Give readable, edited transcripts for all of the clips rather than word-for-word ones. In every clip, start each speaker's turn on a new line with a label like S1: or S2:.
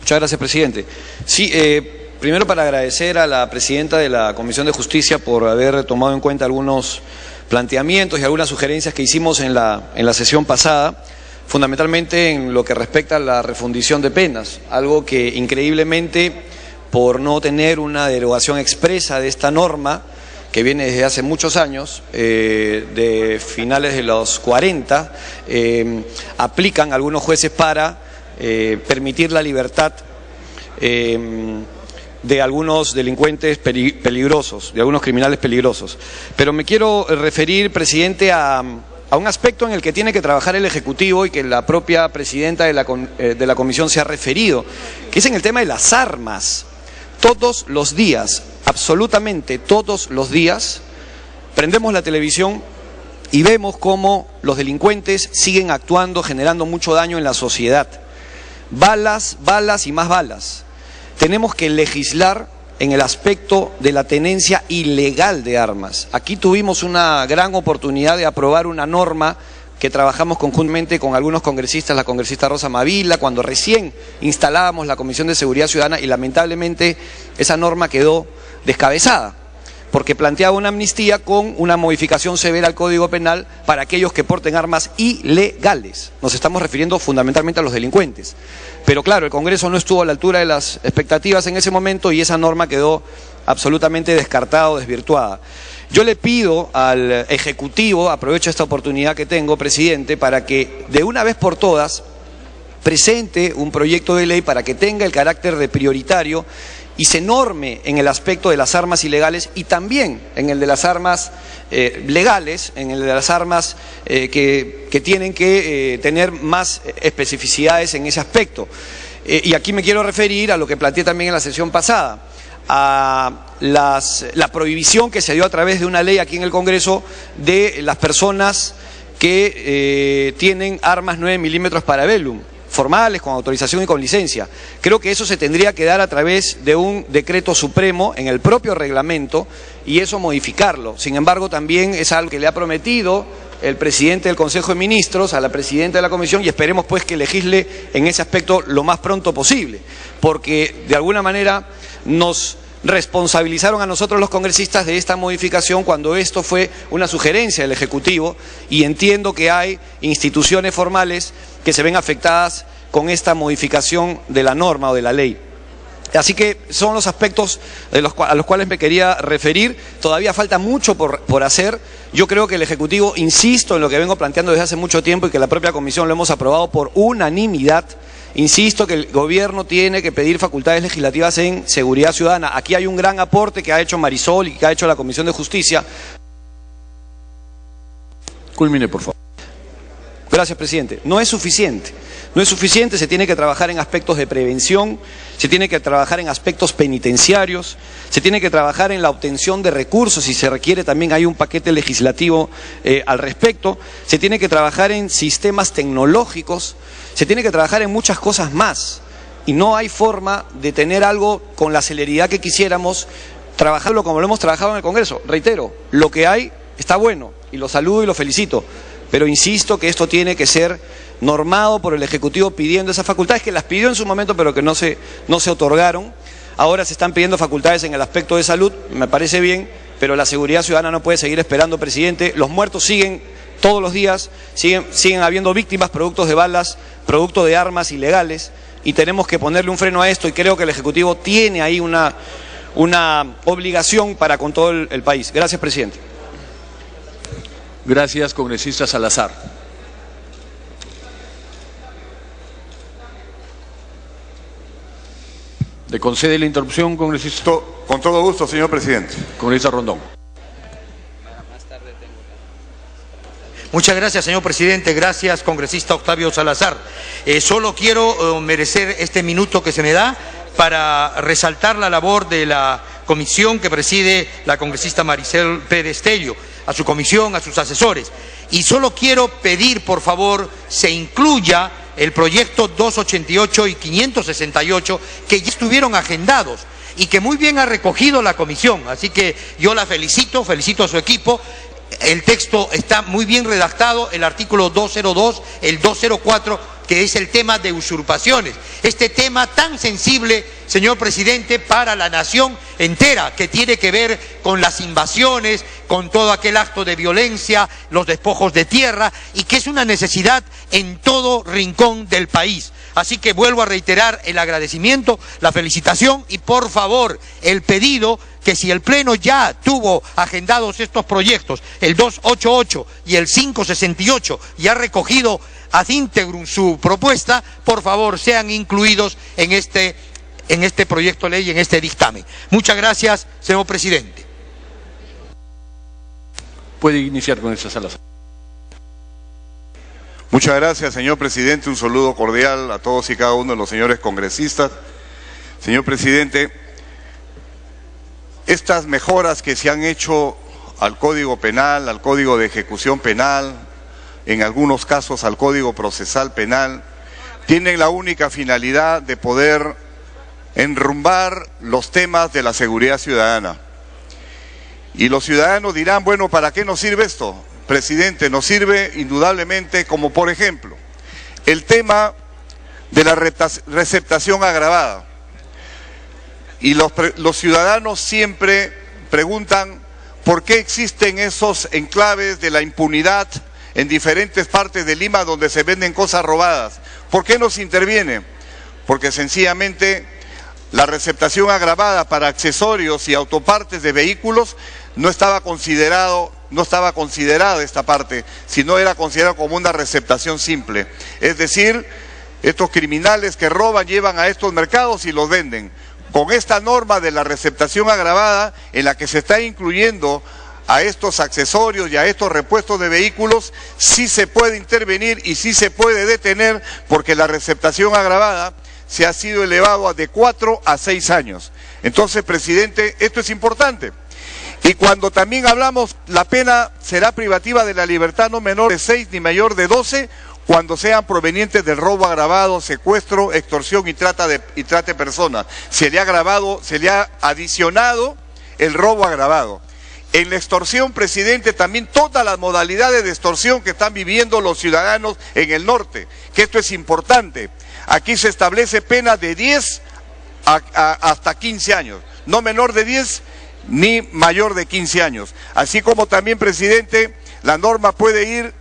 S1: Muchas gracias, presidente. Sí, primero para agradecer a la presidenta de la Comisión de Justicia por haber tomado en cuenta algunos planteamientos y algunas sugerencias que hicimos en la sesión pasada, fundamentalmente en lo que respecta a la refundición de penas, algo que increíblemente, por no tener una derogación expresa de esta norma, que viene desde hace muchos años, de finales de los 40, aplican algunos jueces para permitir la libertad de algunos delincuentes peligrosos, de algunos criminales peligrosos. Pero me quiero referir, presidente, a un aspecto en el que tiene que trabajar el Ejecutivo y que la propia presidenta de la Comisión se ha referido, que es en el tema de las armas. Todos los días, absolutamente todos los días, prendemos la televisión y vemos cómo los delincuentes siguen actuando, generando mucho daño en la sociedad. Balas, balas y más balas. Tenemos que legislar en el aspecto de la tenencia ilegal de armas. Aquí tuvimos una gran oportunidad de aprobar una norma que trabajamos conjuntamente con algunos congresistas, la congresista Rosa Mavila, cuando recién instalábamos la Comisión de Seguridad Ciudadana, y lamentablemente esa norma quedó descabezada, porque planteaba una amnistía con una modificación severa al Código Penal para aquellos que porten armas ilegales. Nos estamos refiriendo fundamentalmente a los delincuentes. Pero claro, el Congreso no estuvo a la altura de las expectativas en ese momento y esa norma quedó absolutamente descartada o desvirtuada. Yo le pido al Ejecutivo, aprovecho esta oportunidad que tengo, presidente, para que de una vez por todas presente un proyecto de ley para que tenga el carácter de prioritario y se norme en el aspecto de las armas ilegales y también en el de las armas legales, en el de las armas que tienen que tener más especificidades en ese aspecto. Y aquí me quiero referir a lo que planteé también en la sesión pasada, a la prohibición que se dio a través de una ley aquí en el Congreso de las personas que tienen armas 9 milímetros Parabellum, formales, con autorización y con licencia. Creo que eso se tendría que dar a través de un decreto supremo en el propio reglamento y eso modificarlo. Sin embargo, también es algo que le ha prometido el presidente del Consejo de Ministros a la presidenta de la Comisión y esperemos pues que legisle en ese aspecto lo más pronto posible, porque de alguna manera nos responsabilizaron a nosotros los congresistas de esta modificación cuando esto fue una sugerencia del Ejecutivo y entiendo que hay instituciones formales que se ven afectadas con esta modificación de la norma o de la ley. Así que son los aspectos a los cuales me quería referir. Todavía falta mucho por hacer. Yo creo que el Ejecutivo, insisto en lo que vengo planteando desde hace mucho tiempo y que la propia Comisión lo hemos aprobado por unanimidad, insisto que el Gobierno tiene que pedir facultades legislativas en seguridad ciudadana. Aquí hay un gran aporte que ha hecho Marisol y que ha hecho la Comisión de Justicia.
S2: Culmine, por favor.
S1: Gracias, presidente. No es suficiente. No es suficiente, se tiene que trabajar en aspectos de prevención, se tiene que trabajar en aspectos penitenciarios, se tiene que trabajar en la obtención de recursos, si se requiere también hay un paquete legislativo al respecto, se tiene que trabajar en sistemas tecnológicos, se tiene que trabajar en muchas cosas más y no hay forma de tener algo con la celeridad que quisiéramos, trabajarlo como lo hemos trabajado en el Congreso. Reitero, lo que hay está bueno y lo saludo y lo felicito, pero insisto que esto tiene que ser normado por el Ejecutivo pidiendo esas facultades, que las pidió en su momento pero que no se otorgaron. Ahora se están pidiendo facultades en el aspecto de salud, me parece bien, pero la seguridad ciudadana no puede seguir esperando, presidente. Los muertos siguen todos los días, siguen habiendo víctimas productos de balas, producto de armas ilegales, y tenemos que ponerle un freno a esto y creo que el Ejecutivo tiene ahí una obligación para con todo el país. Gracias, presidente.
S2: Gracias, congresista Salazar. ¿Le concede la interrupción, congresista?
S3: Con todo gusto, señor presidente.
S2: Congresista Rondón.
S4: Muchas gracias, señor presidente. Gracias, congresista Octavio Salazar. Solo quiero merecer este minuto que se me da para resaltar la labor de la comisión que preside la congresista Maricel Pérez Tello, a su comisión, a sus asesores. Y solo quiero pedir, por favor, se incluya el proyecto 288 y 568 que ya estuvieron agendados y que muy bien ha recogido la comisión. Así que yo la felicito a su equipo. El texto está muy bien redactado, el artículo 202, el 204 que es el tema de usurpaciones. Este tema tan sensible, señor presidente, para la nación entera, que tiene que ver con las invasiones, con todo aquel acto de violencia, los despojos de tierra, y que es una necesidad en todo rincón del país. Así que vuelvo a reiterar el agradecimiento, la felicitación y por favor el pedido que si el Pleno ya tuvo agendados estos proyectos, el 288 y el 568, y ha recogido ad integrum su propuesta, por favor sean incluidos en este proyecto de ley, en este dictamen. Muchas gracias, señor presidente.
S2: Puede iniciar con esa sala.
S3: Muchas gracias, señor presidente. Un saludo cordial a todos y cada uno de los señores congresistas. Señor presidente, estas mejoras que se han hecho al Código Penal, al Código de Ejecución Penal, en algunos casos al Código Procesal Penal, tienen la única finalidad de poder enrumbar los temas de la seguridad ciudadana. Y los ciudadanos dirán, bueno, ¿para qué nos sirve esto? Presidente, nos sirve indudablemente como, por ejemplo, el tema de la receptación agravada. Y los ciudadanos siempre preguntan por qué existen esos enclaves de la impunidad en diferentes partes de Lima donde se venden cosas robadas. ¿Por qué no se interviene? Porque sencillamente la receptación agravada para accesorios y autopartes de vehículos no estaba considerada esta parte, sino era considerado como una receptación simple. Es decir, estos criminales que roban llevan a estos mercados y los venden. Con esta norma de la receptación agravada, en la que se está incluyendo a estos accesorios y a estos repuestos de vehículos, sí se puede intervenir y sí se puede detener, porque la receptación agravada se ha sido elevado de 4 a 6 años. Entonces, presidente, esto es importante. Y cuando también hablamos, la pena será privativa de la libertad no menor de 6 ni mayor de 12, cuando sean provenientes del robo agravado, secuestro, extorsión y trata de personas. Se le ha adicionado el robo agravado. En la extorsión, presidente, también todas las modalidades de extorsión que están viviendo los ciudadanos en el norte, que esto es importante. Aquí se establece pena de 10 hasta 15 años, no menor de 10 ni mayor de 15 años. Así como también, presidente, la norma puede ir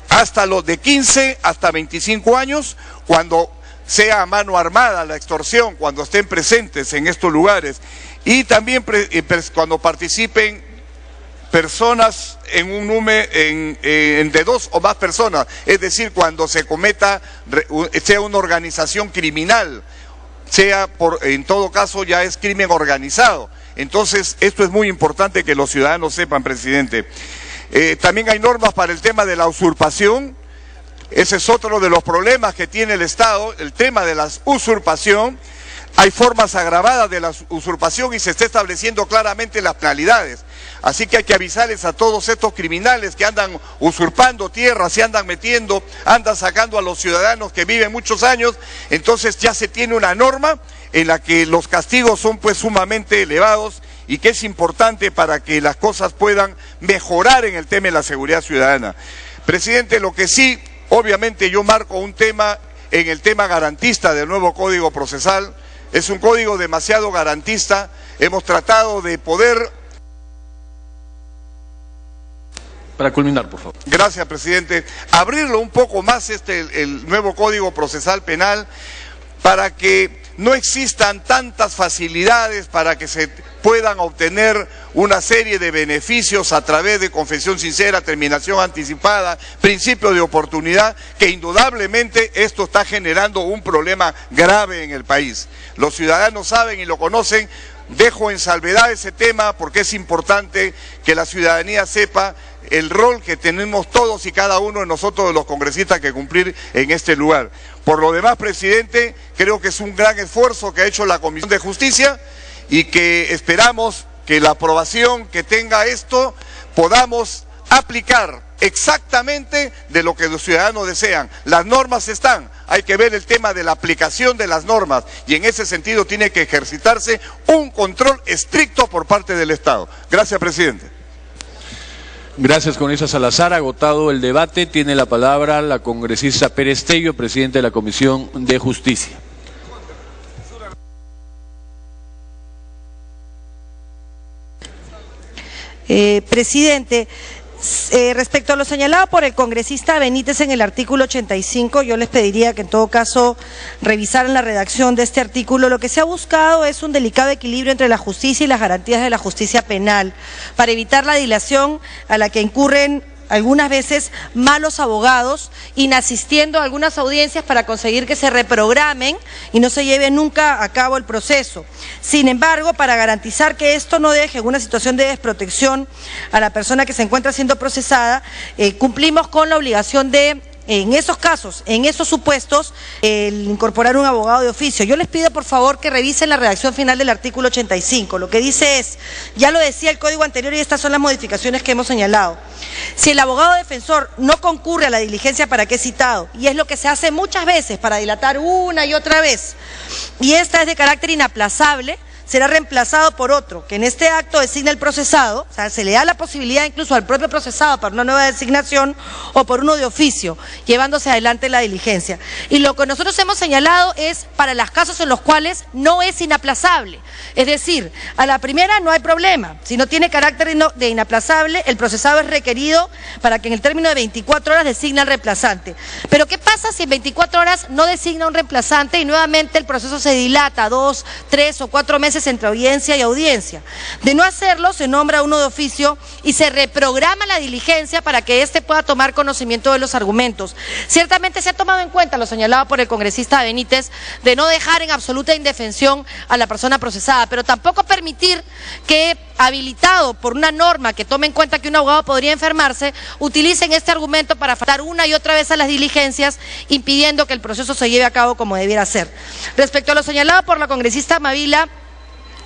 S3: hasta los de 15 hasta 25 años, cuando sea a mano armada la extorsión, cuando estén presentes en estos lugares, y también cuando participen personas en un número de 2 o más personas, es decir, cuando sea una organización criminal, en todo caso ya es crimen organizado. Entonces, esto es muy importante que los ciudadanos sepan, presidente. También hay normas para el tema de la usurpación. Ese es otro de los problemas que tiene el Estado, el tema de la usurpación. Hay formas agravadas de la usurpación y se está estableciendo claramente las penalidades. Así que hay que avisarles a todos estos criminales que andan usurpando tierras, se andan sacando a los ciudadanos que viven muchos años. Entonces ya se tiene una norma en la que los castigos son pues sumamente elevados y que es importante para que las cosas puedan mejorar en el tema de la seguridad ciudadana. Presidente, lo que sí, obviamente yo marco un tema en el tema garantista del nuevo Código Procesal. Es un código demasiado garantista. Hemos tratado de poder...
S2: Para culminar, por favor.
S3: Gracias, presidente. Abrirlo un poco más el nuevo Código Procesal Penal, para que no existan tantas facilidades para que se puedan obtener una serie de beneficios a través de confesión sincera, terminación anticipada, principio de oportunidad, que indudablemente esto está generando un problema grave en el país. Los ciudadanos saben y lo conocen. Dejo en salvedad ese tema porque es importante que la ciudadanía sepa el rol que tenemos todos y cada uno de nosotros, de los congresistas, que cumplir en este lugar. Por lo demás, presidente, creo que es un gran esfuerzo que ha hecho la Comisión de Justicia y que esperamos que la aprobación que tenga esto podamos aplicar exactamente de lo que los ciudadanos desean. Las normas están, hay que ver el tema de la aplicación de las normas y en ese sentido tiene que ejercitarse un control estricto por parte del Estado. Gracias, presidente.
S2: Gracias, congresista Salazar. Agotado el debate, tiene la palabra la congresista Pérez Tello, presidente de la Comisión de Justicia.
S5: Presidente, respecto a lo señalado por el congresista Benítez en el artículo 85, yo les pediría que en todo caso revisaran la redacción de este artículo. Lo que se ha buscado es un delicado equilibrio entre la justicia y las garantías de la justicia penal, para evitar la dilación a la que incurren algunas veces malos abogados, inasistiendo a algunas audiencias para conseguir que se reprogramen y no se lleve nunca a cabo el proceso. Sin embargo, para garantizar que esto no deje una situación de desprotección a la persona que se encuentra siendo procesada, cumplimos con la obligación de, en esos casos, en esos supuestos, incorporar un abogado de oficio. Yo les pido por favor que revisen la redacción final del artículo 85. Lo que dice es, ya lo decía el código anterior y estas son las modificaciones que hemos señalado. Si el abogado defensor no concurre a la diligencia para que es citado, y es lo que se hace muchas veces para dilatar una y otra vez, y esta es de carácter inaplazable, será reemplazado por otro, que en este acto designa el procesado, o sea, se le da la posibilidad incluso al propio procesado para una nueva designación, o por uno de oficio, llevándose adelante la diligencia. Y lo que nosotros hemos señalado es para los casos en los cuales no es inaplazable, es decir, a la primera no hay problema, si no tiene carácter de inaplazable, el procesado es requerido para que en el término de 24 horas designe al reemplazante. Pero ¿qué pasa si en 24 horas no designa un reemplazante y nuevamente el proceso se dilata 2, 3 o 4 meses entre audiencia y audiencia? De no hacerlo, se nombra uno de oficio y se reprograma la diligencia para que éste pueda tomar conocimiento de los argumentos. Ciertamente se ha tomado en cuenta lo señalado por el congresista Benítez de no dejar en absoluta indefensión a la persona procesada, pero tampoco permitir que, habilitado por una norma que tome en cuenta que un abogado podría enfermarse, utilicen este argumento para faltar una y otra vez a las diligencias, impidiendo que el proceso se lleve a cabo como debiera ser. Respecto a lo señalado por la congresista Mavila,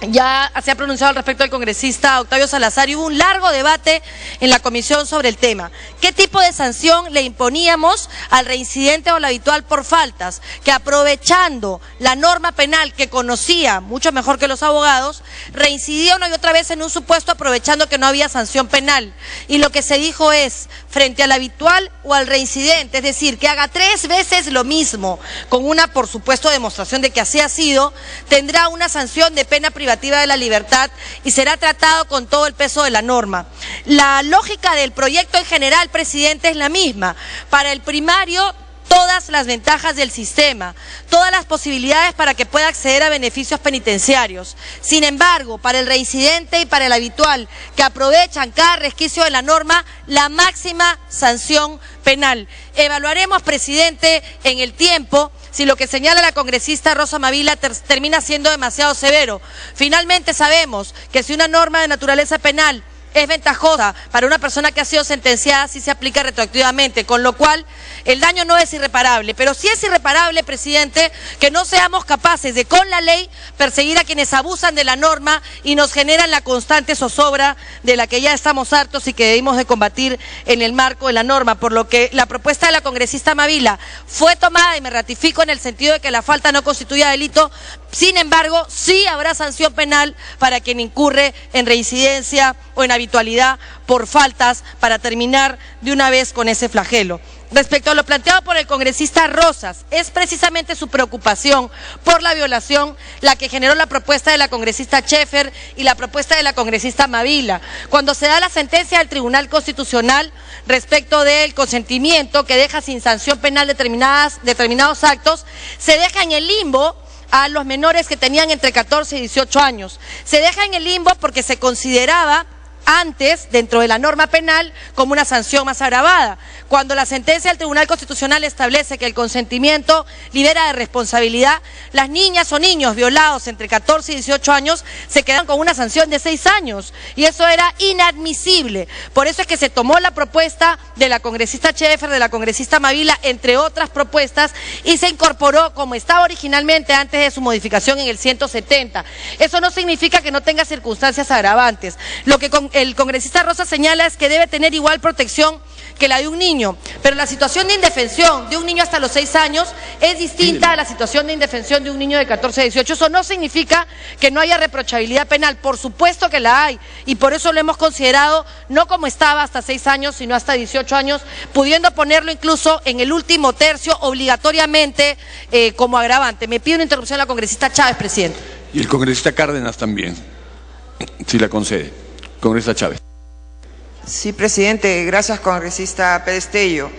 S5: ya se ha pronunciado al respecto el congresista Octavio Salazar y hubo un largo debate en la comisión sobre el tema. ¿Qué tipo de sanción le imponíamos al reincidente o al habitual por faltas que, aprovechando la norma penal que conocía mucho mejor que los abogados, reincidía una y otra vez en un supuesto aprovechando que no había sanción penal? Y lo que se dijo es, frente al habitual o al reincidente, es decir, que haga 3 veces lo mismo, con una, por supuesto, demostración de que así ha sido, tendrá una sanción de pena privativa de la libertad y será tratado con todo el peso de la norma. La lógica del proyecto en general, presidente, es la misma. Para el primario, todas las ventajas del sistema, todas las posibilidades para que pueda acceder a beneficios penitenciarios. Sin embargo, para el reincidente y para el habitual, que aprovechan cada resquicio de la norma, la máxima sanción penal. Evaluaremos, presidente, en el tiempo, si lo que señala la congresista Rosa Mavila termina siendo demasiado severo. Finalmente sabemos que si una norma de naturaleza penal es ventajosa para una persona que ha sido sentenciada, sí se aplica retroactivamente, con lo cual el daño no es irreparable, pero sí es irreparable, presidente, que no seamos capaces de, con la ley, perseguir a quienes abusan de la norma y nos generan la constante zozobra de la que ya estamos hartos y que debemos de combatir en el marco de la norma, por lo que la propuesta de la congresista Mavila fue tomada y me ratifico en el sentido de que la falta no constituya delito. Sin embargo, sí habrá sanción penal para quien incurre en reincidencia o en habitualidad por faltas, para terminar de una vez con ese flagelo. Respecto a lo planteado por el congresista Rosas, es precisamente su preocupación por la violación la que generó la propuesta de la congresista Schaeffer y la propuesta de la congresista Mavila. Cuando se da la sentencia del Tribunal Constitucional respecto del consentimiento que deja sin sanción penal determinados actos, se deja en el limbo a los menores que tenían entre 14 y 18 años. Se deja en el limbo porque se consideraba antes, dentro de la norma penal, como una sanción más agravada. Cuando la sentencia del Tribunal Constitucional establece que el consentimiento libera de responsabilidad, las niñas o niños violados entre 14 y 18 años se quedan con una sanción de 6 años, y eso era inadmisible. Por eso es que se tomó la propuesta de la congresista Schaeffer, de la congresista Mavila, entre otras propuestas, y se incorporó como estaba originalmente antes de su modificación en el 170. Eso no significa que no tenga circunstancias agravantes. Lo que el congresista Rosa señala es que debe tener igual protección que la de un niño, pero la situación de indefensión de un niño hasta los 6 años es distinta a la situación de indefensión de un niño de 14 a 18. Eso no significa que no haya reprochabilidad penal, por supuesto que la hay, y por eso lo hemos considerado no como estaba hasta 6 años, sino hasta 18 años, pudiendo ponerlo incluso en el último tercio obligatoriamente como agravante. Me pide una interrupción a la congresista Chávez, presidente.
S2: Y el congresista Cárdenas también, si la concede. Congresista Chávez.
S6: Sí, presidente. Gracias, congresista Perestello.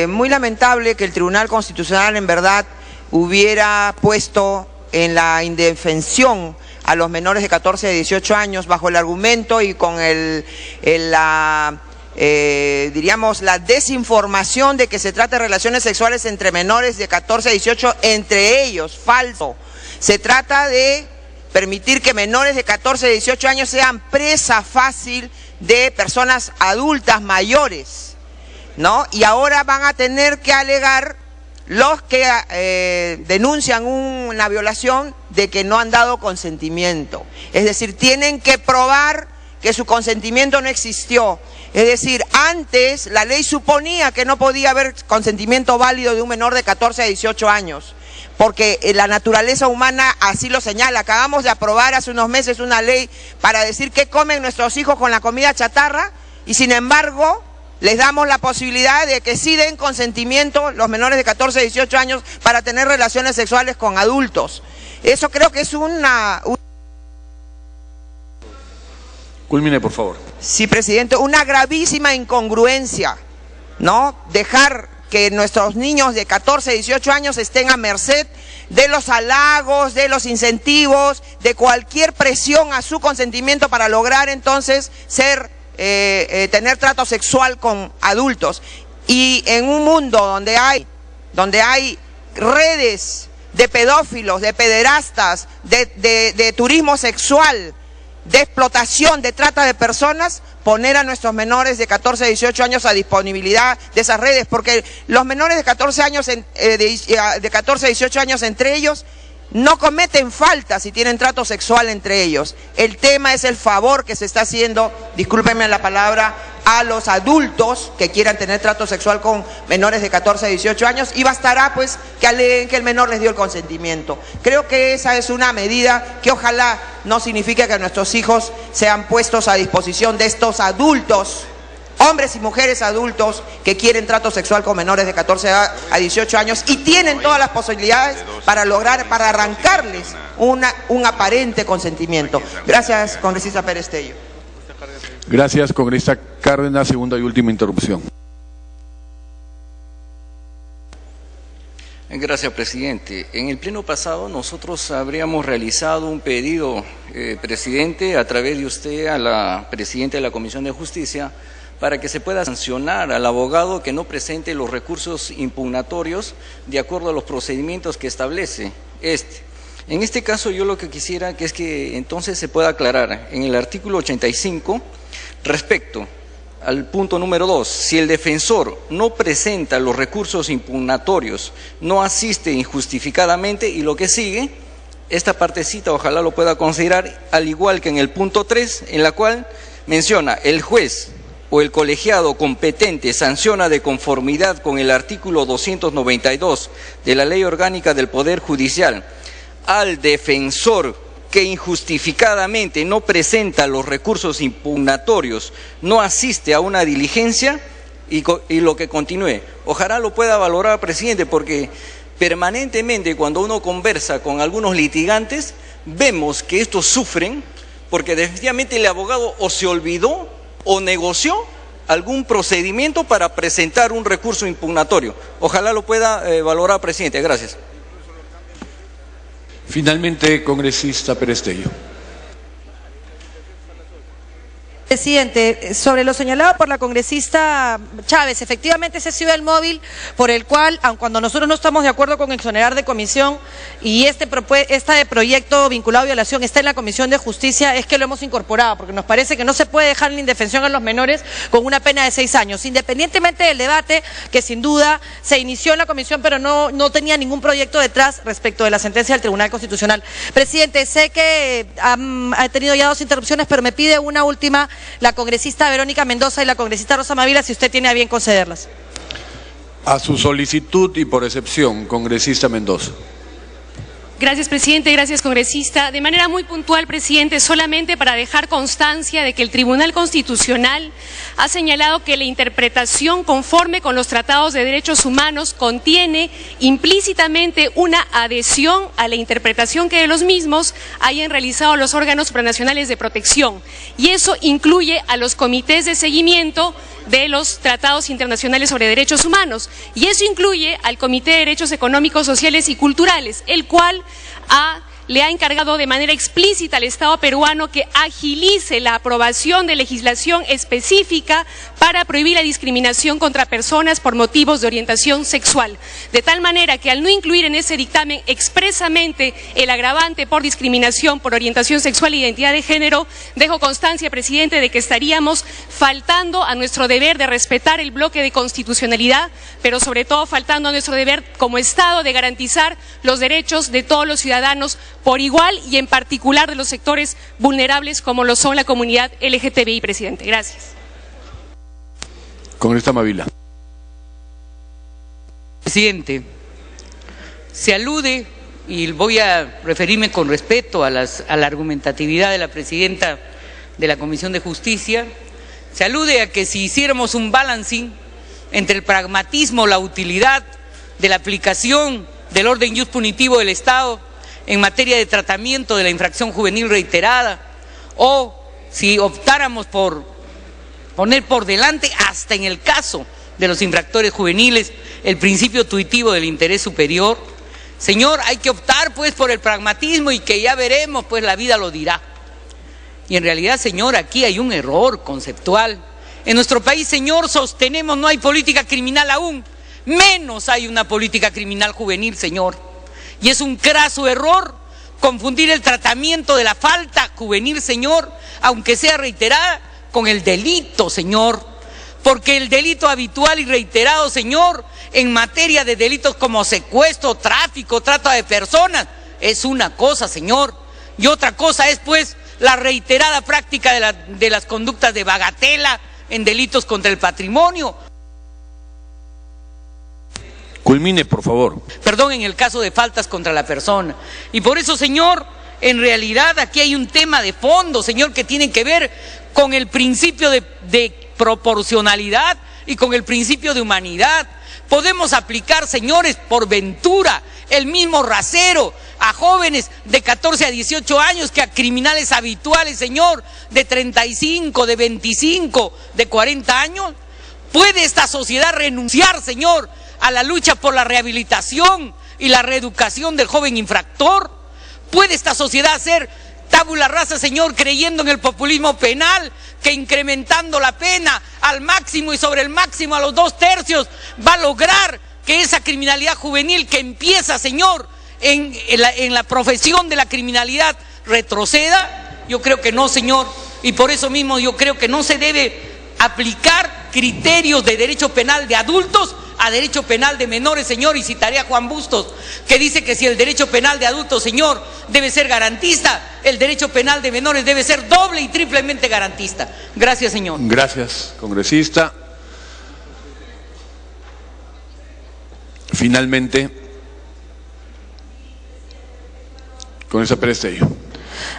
S6: Muy lamentable que el Tribunal Constitucional en verdad hubiera puesto en la indefensión a los menores de 14 a 18 años bajo el argumento y con diríamos, la desinformación de que se trata de relaciones sexuales entre menores de 14 a 18, entre ellos, falso. Se trata de permitir que menores de 14 a 18 años sean presa fácil de personas adultas mayores, ¿no? Y ahora van a tener que alegar los que denuncian una violación de que no han dado consentimiento. Es decir, tienen que probar que su consentimiento no existió. Es decir, antes la ley suponía que no podía haber consentimiento válido de un menor de 14 a 18 años, porque la naturaleza humana así lo señala. Acabamos de aprobar hace unos meses una ley para decir qué comen nuestros hijos con la comida chatarra, y sin embargo les damos la posibilidad de que sí den consentimiento los menores de 14 a 18 años para tener relaciones sexuales con adultos. Eso creo que es
S2: Culmine, por favor.
S6: Sí, presidente, una gravísima incongruencia, ¿no? Dejar que nuestros niños de 14 a 18 años estén a merced de los halagos, de los incentivos, de cualquier presión a su consentimiento para lograr entonces tener trato sexual con adultos. Y en un mundo donde hay redes de pedófilos, de pederastas, de turismo sexual, de explotación, de trata de personas, poner a nuestros menores de 14 a 18 años a disponibilidad de esas redes, porque los menores de 14 a 18 años entre ellos no cometen falta si tienen trato sexual entre ellos. El tema es el favor que se está haciendo, discúlpenme la palabra, a los adultos que quieran tener trato sexual con menores de 14 a 18 años, y bastará pues que aleguen que el menor les dio el consentimiento. Creo que esa es una medida que ojalá no signifique que nuestros hijos sean puestos a disposición de estos adultos, hombres y mujeres adultos que quieren trato sexual con menores de 14 a 18 años y tienen todas las posibilidades para arrancarles un aparente consentimiento. Gracias, congresista Perestello.
S2: Gracias, congresista Cárdenas. Segunda y última interrupción.
S7: Gracias, presidente. En el pleno pasado nosotros habríamos realizado un pedido, presidente, a través de usted a la presidenta de la Comisión de Justicia, para que se pueda sancionar al abogado que no presente los recursos impugnatorios de acuerdo a los procedimientos que establece este. En este caso yo lo que quisiera es que entonces se pueda aclarar en el artículo 85 respecto al punto número 2, si el defensor no presenta los recursos impugnatorios, no asiste injustificadamente, y lo que sigue, esta partecita ojalá lo pueda considerar, al igual que en el punto 3, en la cual menciona el juez o el colegiado competente sanciona de conformidad con el artículo 292 de la Ley Orgánica del Poder Judicial al defensor que injustificadamente no presenta los recursos impugnatorios, no asiste a una diligencia, y lo que continúe. Ojalá lo pueda valorar, presidente, porque permanentemente cuando uno conversa con algunos litigantes, vemos que estos sufren porque definitivamente el abogado o se olvidó o negoció algún procedimiento para presentar un recurso impugnatorio. Ojalá lo pueda valorar, presidente. Gracias.
S2: Finalmente, congresista Perestello.
S5: Presidente, sobre lo señalado por la congresista Chávez, efectivamente ese ha sido el móvil por el cual, aun cuando nosotros no estamos de acuerdo con exonerar de comisión y este proyecto vinculado a violación está en la Comisión de Justicia, es que lo hemos incorporado, porque nos parece que no se puede dejar en la indefensión a los menores con una pena de 6 años, independientemente del debate que sin duda se inició en la comisión, pero no tenía ningún proyecto detrás respecto de la sentencia del Tribunal Constitucional. Presidente, sé que ha tenido ya 2 interrupciones, pero me pide una última la congresista Verónica Mendoza y la congresista Rosa Mavila, si usted tiene a bien concederlas.
S2: A su solicitud y por excepción, congresista Mendoza.
S8: Gracias, presidente. Gracias, congresista. De manera muy puntual, presidente, solamente para dejar constancia de que el Tribunal Constitucional ha señalado que la interpretación conforme con los tratados de derechos humanos contiene implícitamente una adhesión a la interpretación que de los mismos hayan realizado los órganos supranacionales de protección. Y eso incluye a los comités de seguimiento de los tratados internacionales sobre derechos humanos. Y eso incluye al Comité de Derechos Económicos, Sociales y Culturales, el cual le ha encargado de manera explícita al Estado peruano que agilice la aprobación de legislación específica para prohibir la discriminación contra personas por motivos de orientación sexual. De tal manera que al no incluir en ese dictamen expresamente el agravante por discriminación por orientación sexual e identidad de género, dejo constancia, presidente, de que estaríamos faltando a nuestro deber de respetar el bloque de constitucionalidad, pero sobre todo faltando a nuestro deber como Estado de garantizar los derechos de todos los ciudadanos por igual y en particular de los sectores vulnerables como lo son la comunidad LGTBI, presidente. Gracias.
S2: Congresista Mavila.
S9: Presidente, se alude, y voy a referirme con respeto a la argumentatividad de la presidenta de la Comisión de Justicia, se alude a que si hiciéramos un balancing entre el pragmatismo, la utilidad de la aplicación del orden jus punitivo del Estado en materia de tratamiento de la infracción juvenil reiterada, o si optáramos por poner por delante, hasta en el caso de los infractores juveniles, el principio tuitivo del interés superior. Señor, hay que optar pues por el pragmatismo y que ya veremos, pues la vida lo dirá. Y en realidad, señor, aquí hay un error conceptual. En nuestro país, señor, sostenemos no hay política criminal aún, menos hay una política criminal juvenil, señor. Y es un craso error confundir el tratamiento de la falta juvenil, señor, aunque sea reiterada, con el delito, señor. Porque el delito habitual y reiterado, señor, en materia de delitos como secuestro, tráfico, trata de personas, es una cosa, señor. Y otra cosa es, pues, la reiterada práctica de las conductas de bagatela en delitos contra el patrimonio.
S2: Culmine, por favor.
S9: Perdón, en el caso de faltas contra la persona. Y por eso, señor, en realidad aquí hay un tema de fondo, señor, que tiene que ver con el principio de proporcionalidad y con el principio de humanidad. Podemos aplicar, señores, por ventura, el mismo rasero a jóvenes de 14 a 18 años que a criminales habituales, señor, de 35, de 25, de 40 años. ¿Puede esta sociedad renunciar, señor, a la lucha por la rehabilitación y la reeducación del joven infractor? ¿Puede esta sociedad hacer tabula rasa, señor, creyendo en el populismo penal, que incrementando la pena al máximo y sobre el máximo a los 2/3 va a lograr que esa criminalidad juvenil que empieza, señor, en la profesión de la criminalidad retroceda? Yo creo que no, señor, y por eso mismo yo creo que no se debe aplicar criterios de derecho penal de adultos a derecho penal de menores, señor, y citaré a Juan Bustos, que dice que si el derecho penal de adultos, señor, debe ser garantista, el derecho penal de menores debe ser doble y triplemente garantista. Gracias, señor.
S2: Gracias, congresista. Finalmente, congresista Perestello.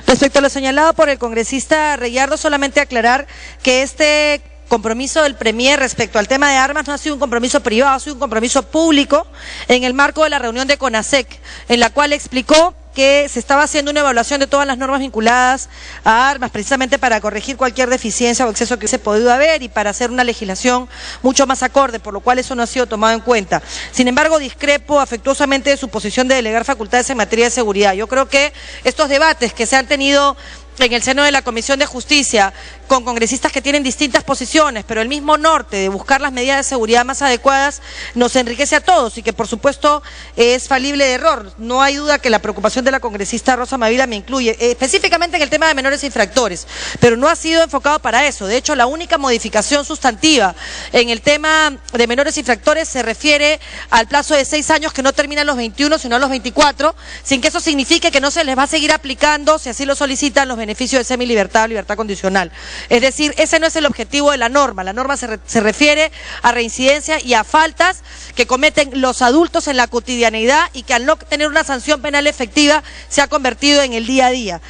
S5: Respecto a lo señalado por el congresista Reyardo, solamente aclarar que este compromiso del Premier respecto al tema de armas no ha sido un compromiso privado, ha sido un compromiso público en el marco de la reunión de CONASEC, en la cual explicó que se estaba haciendo una evaluación de todas las normas vinculadas a armas, precisamente para corregir cualquier deficiencia o exceso que hubiese podido haber y para hacer una legislación mucho más acorde, por lo cual eso no ha sido tomado en cuenta. Sin embargo, discrepo afectuosamente de su posición de delegar facultades en materia de seguridad. Yo creo que estos debates que se han tenido en el seno de la Comisión de Justicia, con congresistas que tienen distintas posiciones, pero el mismo norte de buscar las medidas de seguridad más adecuadas, nos enriquece a todos y que por supuesto es falible de error. No hay duda que la preocupación de la congresista Rosa Mavila me incluye, específicamente en el tema de menores infractores, pero no ha sido enfocado para eso. De hecho, la única modificación sustantiva en el tema de menores infractores se refiere al plazo de 6 años que no termina a los 21, sino a los 24, sin que eso signifique que no se les va a seguir aplicando, si así lo solicitan, los beneficios de semilibertad o libertad condicional. Es decir, ese no es el objetivo de la norma se refiere a reincidencia y a faltas que cometen los adultos en la cotidianeidad y que al no tener una sanción penal efectiva se ha convertido en el día a día.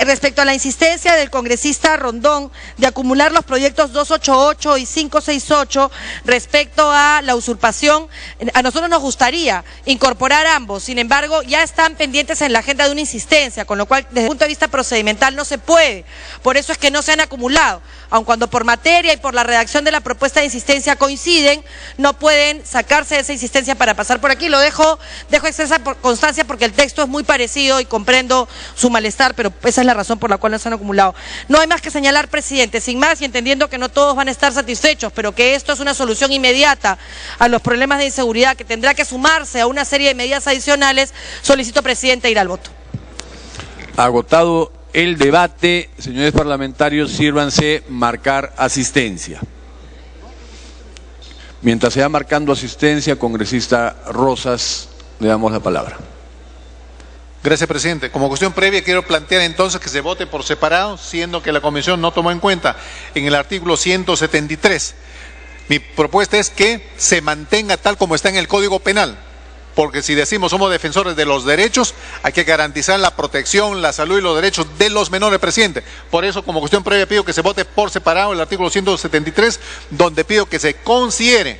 S5: Respecto a la insistencia del congresista Rondón de acumular los proyectos 288 y 568 respecto a la usurpación, a nosotros nos gustaría incorporar ambos, sin embargo ya están pendientes en la agenda de una insistencia, con lo cual desde el punto de vista procedimental no se puede, por eso es que no se han acumulado, aun cuando por materia y por la redacción de la propuesta de insistencia coinciden, no pueden sacarse de esa insistencia para pasar por aquí. Lo dejo expresa por constancia porque el texto es muy parecido y comprendo su malestar, pero esa es la razón por la cual no se han acumulado. No hay más que señalar, presidente, sin más y entendiendo que no todos van a estar satisfechos, pero que esto es una solución inmediata a los problemas de inseguridad que tendrá que sumarse a una serie de medidas adicionales, solicito, presidente, ir al voto.
S2: Agotado el debate, señores parlamentarios, sírvanse marcar asistencia. Mientras se va marcando asistencia, congresista Rosas, le damos la palabra.
S10: Gracias, presidente. Como cuestión previa, quiero plantear entonces que se vote por separado, siendo que la comisión no tomó en cuenta en el artículo 173. Mi propuesta es que se mantenga tal como está en el Código Penal, porque si decimos somos defensores de los derechos, hay que garantizar la protección, la salud y los derechos de los menores, presidente. Por eso, como cuestión previa, pido que se vote por separado el artículo 173, donde pido que se considere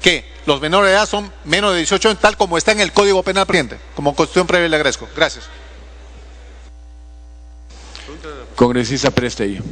S10: que los menores de edad son menos de 18 años, tal como está en el Código Penal, presidente. Como cuestión previa le agradezco. Gracias.
S2: Congresista Perestello.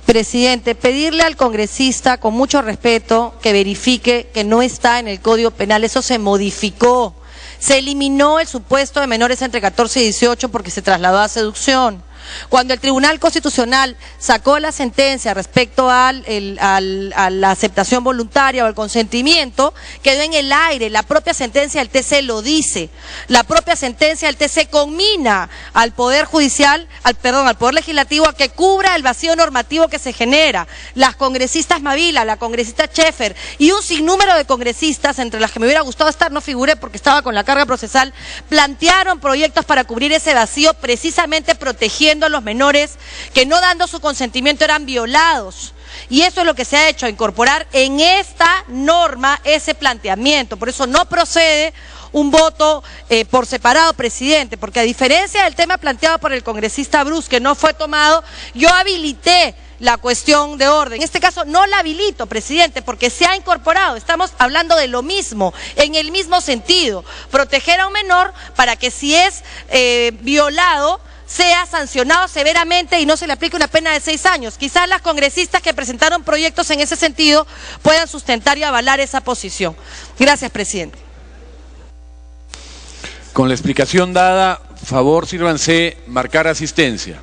S5: Presidente, pedirle al congresista, con mucho respeto, que verifique que no está en el Código Penal. Eso se modificó. Se eliminó el supuesto de menores entre 14 y 18 porque se trasladó a seducción. Cuando el Tribunal Constitucional sacó la sentencia respecto a la aceptación voluntaria o al consentimiento, quedó en el aire. La propia sentencia del TC lo dice. La propia sentencia del TC conmina al Poder Judicial, al Poder Legislativo a que cubra el vacío normativo que se genera. Las congresistas Mavila, la congresista Schaeffer y un sinnúmero de congresistas, entre las que me hubiera gustado estar, no figuré porque estaba con la carga procesal, plantearon proyectos para cubrir ese vacío, precisamente protegiendo a los menores que no dando su consentimiento eran violados. Y eso es lo que se ha hecho, incorporar en esta norma ese planteamiento. Por eso no procede un voto por separado, presidente, porque a diferencia del tema planteado por el congresista Bruce, que no fue tomado, yo habilité la cuestión de orden. En este caso no la habilito, presidente, porque se ha incorporado. Estamos hablando de lo mismo, en el mismo sentido. Proteger a un menor para que si es violado, sea sancionado severamente y no se le aplique una pena de 6 años. Quizás las congresistas que presentaron proyectos en ese sentido puedan sustentar y avalar esa posición. Gracias, presidente.
S2: Con la explicación dada, favor, sírvanse marcar asistencia.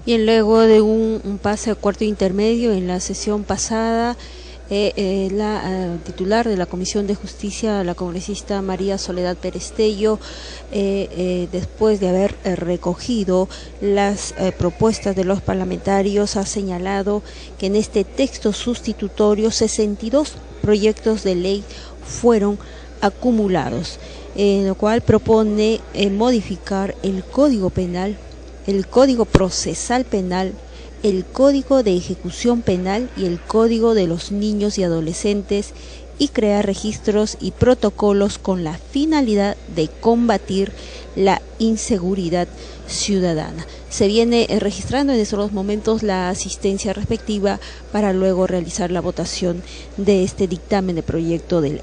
S11: Bien, luego de un pase a cuarto intermedio en la sesión pasada, la titular de la Comisión de Justicia, la congresista María Soledad Perestello, después de haber recogido las propuestas de los parlamentarios, ha señalado que en este texto sustitutorio 62 proyectos de ley fueron acumulados, en lo cual propone modificar el Código Penal, el Código Procesal Penal, el Código de Ejecución Penal y el Código de los Niños y Adolescentes y crear registros y protocolos con la finalidad de combatir la inseguridad ciudadana. Se viene registrando en estos momentos la asistencia respectiva para luego realizar la votación de este dictamen de proyecto de ley.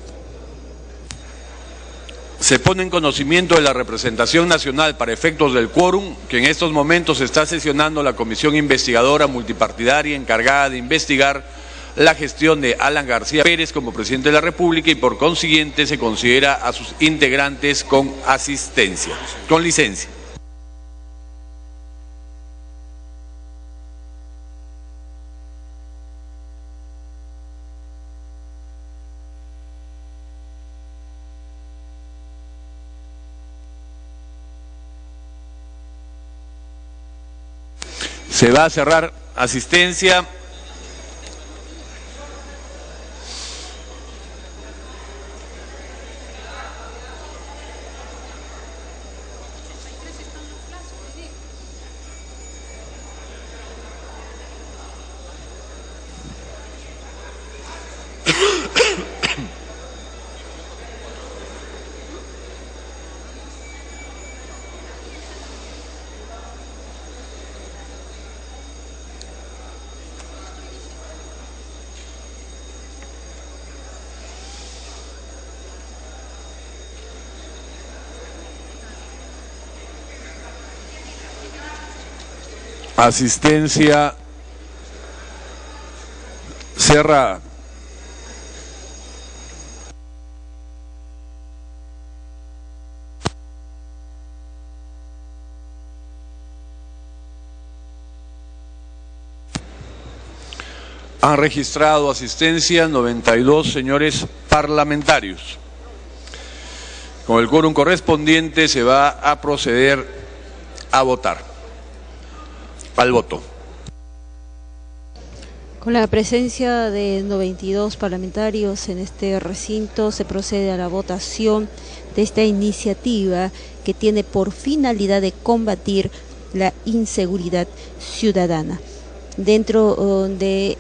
S2: Se pone en conocimiento de la representación nacional para efectos del quórum que en estos momentos está sesionando la comisión investigadora multipartidaria encargada de investigar la gestión de Alan García Pérez como presidente de la República y por consiguiente se considera a sus integrantes con licencia. Se va a cerrar asistencia. Asistencia cerrada. Han registrado asistencia 92 señores parlamentarios. Con el quórum correspondiente se va a proceder a votar. Al voto.
S11: Con la presencia de 92 parlamentarios en este recinto se procede a la votación de esta iniciativa que tiene por finalidad de combatir la inseguridad ciudadana. Dentro de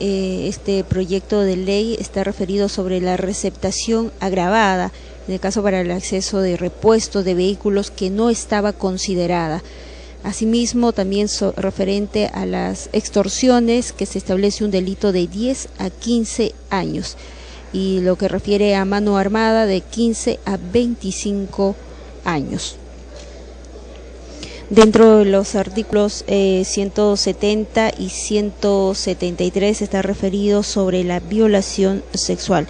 S11: este proyecto de ley está referido sobre la receptación agravada, en el caso para el acceso de repuestos de vehículos que no estaba considerada. Asimismo, también referente a las extorsiones, que se establece un delito de 10 a 15 años y lo que refiere a mano armada de 15 a 25 años. Dentro de los artículos 170 y 173 está referido sobre la violación sexual.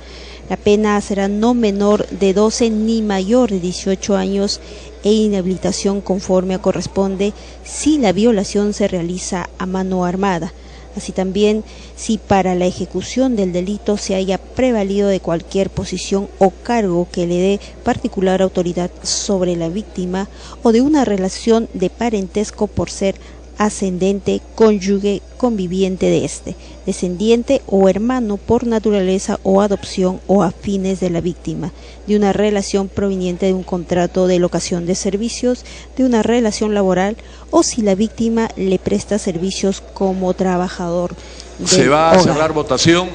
S11: La pena será no menor de 12 ni mayor de 18 años e inhabilitación conforme corresponde si la violación se realiza a mano armada. Así también si para la ejecución del delito se haya prevalido de cualquier posición o cargo que le dé particular autoridad sobre la víctima o de una relación de parentesco por ser ascendente, cónyuge, conviviente de éste, descendiente o hermano por naturaleza o adopción o afines de la víctima, de una relación proveniente de un contrato de locación de servicios, de una relación laboral o si la víctima le presta servicios como trabajador del
S2: Se va a
S11: hogar.
S2: cerrar votación.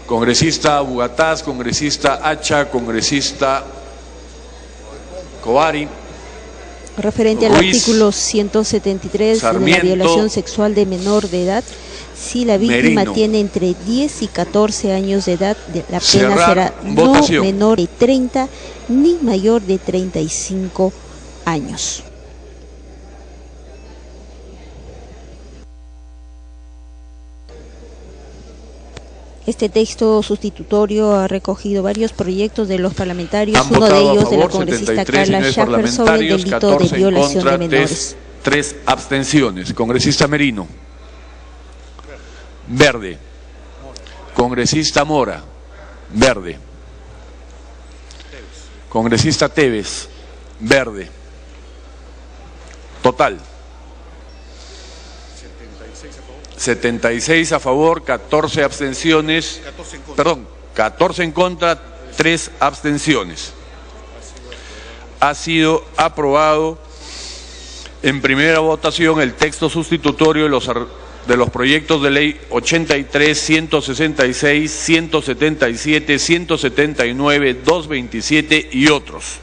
S2: Congresista Bugatás, congresista Hacha, congresista Coari.
S11: Referente al
S2: Ruiz,
S11: artículo 173
S2: Sarmiento,
S11: de la violación sexual de menor de edad, si la víctima
S2: Merino.
S11: tiene entre 10 y 14 años de edad, la pena
S2: Cerrar
S11: será
S2: votación.
S11: no menor de 30 ni mayor de 35 años. Este texto sustitutorio ha recogido varios proyectos de los parlamentarios,
S2: Han
S11: uno de
S2: votado a
S11: ellos de la
S2: favor
S11: congresista
S2: 73
S11: Carla
S2: señores
S11: Schaffer sobre el
S2: parlamentarios,
S11: delito de
S2: 14 en
S11: violación de
S2: contra,
S11: menores.
S2: 3 abstenciones. Congresista Merino. Verde. Congresista Mora. Verde. Congresista Tevez. Verde. Total. 76 a favor, 14 abstenciones, 14 en contra, 3 abstenciones. Ha sido aprobado en primera votación el texto sustitutorio de los de los proyectos de ley 83, 166, 177, 179, 227 y otros.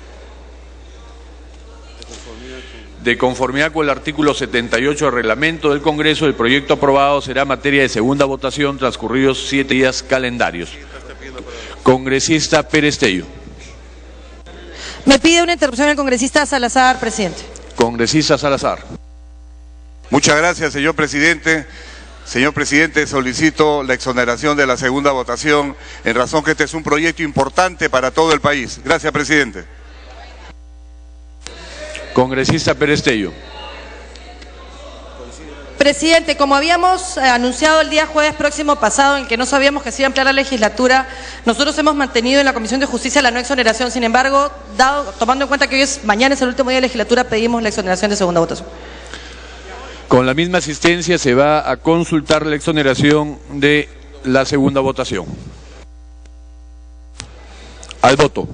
S2: De conformidad con el artículo 78 del reglamento del Congreso, el proyecto aprobado será materia de segunda votación transcurridos 7 días calendarios. Congresista Pérez Tello.
S5: Me pide una interrupción el congresista Salazar, presidente.
S2: Congresista Salazar.
S3: Muchas gracias, señor presidente. Señor presidente, solicito la exoneración de la segunda votación en razón que este es un proyecto importante para todo el país. Gracias, presidente.
S2: Congresista Pérez Tello.
S5: Presidente, como habíamos anunciado el día jueves próximo pasado, en que no sabíamos que se iba a ampliar la legislatura, nosotros hemos mantenido en la Comisión de Justicia la no exoneración. Sin embargo, tomando en cuenta que mañana es el último día de legislatura, pedimos la exoneración de segunda votación.
S2: Con la misma asistencia se va a consultar la exoneración de la segunda votación. Al voto.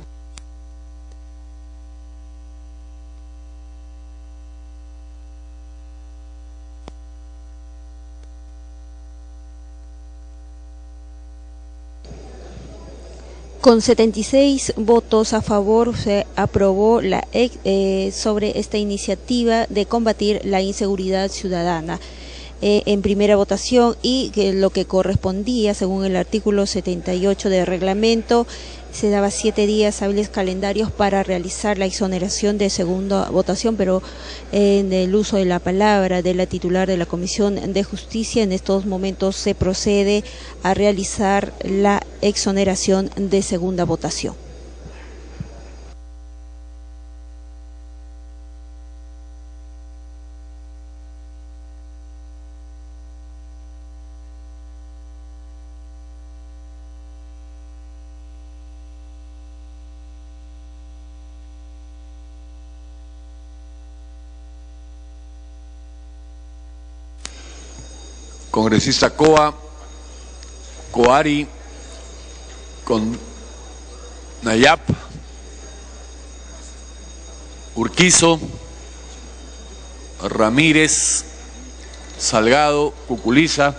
S11: Con 76 votos a favor se aprobó sobre esta iniciativa de combatir la inseguridad ciudadana en primera votación, y que lo que correspondía, según el artículo 78 del reglamento, se daba 7 días hábiles calendarios para realizar la exoneración de segunda votación, pero en el uso de la palabra de la titular de la Comisión de Justicia, en estos momentos se procede a realizar la exoneración de segunda votación.
S2: Congresista Coa, Coari, con Nayap, Urquizo, Ramírez, Salgado, Cuculiza,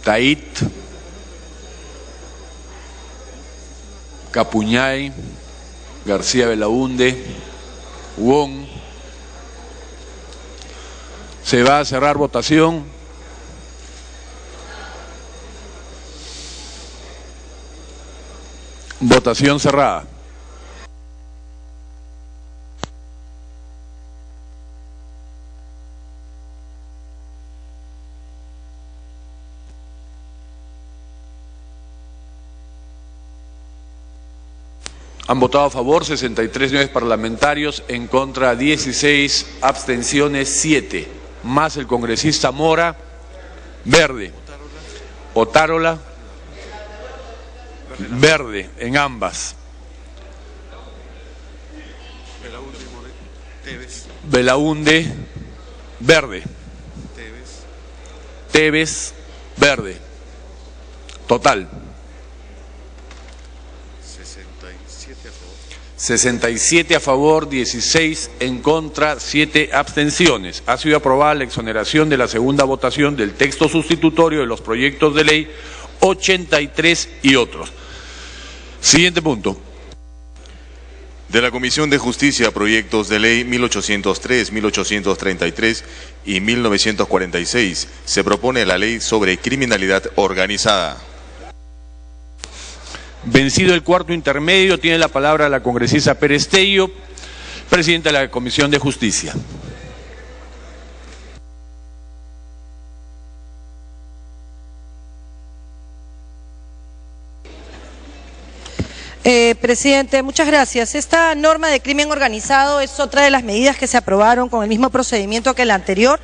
S2: Tait, Capuñay, García Belaunde, Wong. Se va a cerrar votación. Votación cerrada. Han votado a favor 63 señores parlamentarios, en contra 16, abstenciones 7. Más el congresista Mora, verde. Otárola, verde en ambas. Belaunde, verde. Tevez, verde. Total. 67 a favor, 16 en contra, 7 abstenciones. Ha sido aprobada la exoneración de la segunda votación del texto sustitutorio de los proyectos de ley 83 y otros. Siguiente punto.
S12: De la Comisión de Justicia, proyectos de ley 1803, 1833 y 1946. Se propone la ley sobre criminalidad organizada.
S2: Vencido el cuarto intermedio, tiene la palabra la congresista Pérez Tello, presidenta de la Comisión de Justicia.
S5: Presidente, muchas gracias. Esta norma de crimen organizado es otra de las medidas que se aprobaron con el mismo procedimiento que la anterior,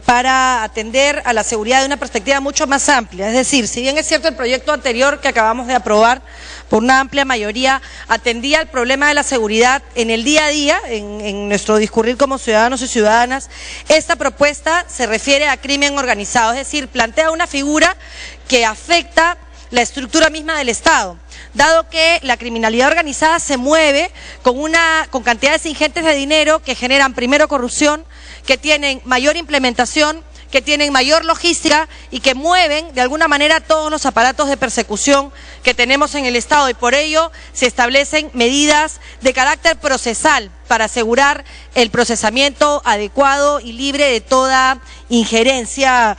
S5: para atender a la seguridad de una perspectiva mucho más amplia. Es decir, si bien es cierto el proyecto anterior que acabamos de aprobar por una amplia mayoría atendía el problema de la seguridad en el día a día, en nuestro discurrir como ciudadanos y ciudadanas, esta propuesta se refiere a crimen organizado, es decir, plantea una figura que afecta la estructura misma del Estado, dado que la criminalidad organizada se mueve con cantidades ingentes de dinero que generan primero corrupción, que tienen mayor implementación, que tienen mayor logística y que mueven de alguna manera todos los aparatos de persecución que tenemos en el Estado, y por ello se establecen medidas de carácter procesal para asegurar el procesamiento adecuado y libre de toda injerencia